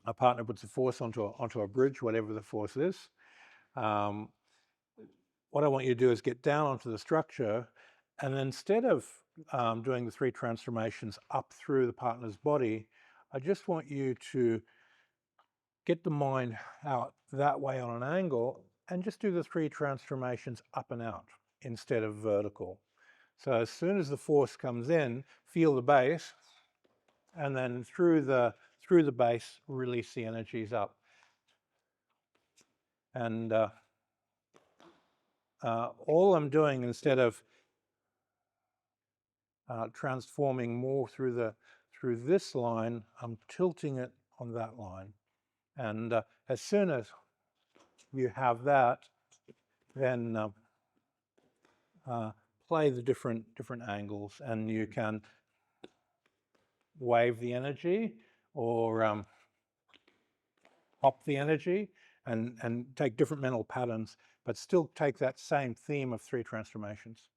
a partner puts a force onto a bridge, whatever the force is. What I want you to do is get down onto the structure, and instead of doing the 3 transformations up through the partner's body, I just want you to get the mind out that way on an angle and just do the 3 transformations up and out instead of vertical. So as soon as the force comes in, feel the base, and then through the base, release the energies up. And all I'm doing, instead of transforming more through this line, I'm tilting it on that line. And as soon as you have that, then play the different angles, and you can wave the energy or hop the energy and take different mental patterns, but still take that same theme of 3 transformations.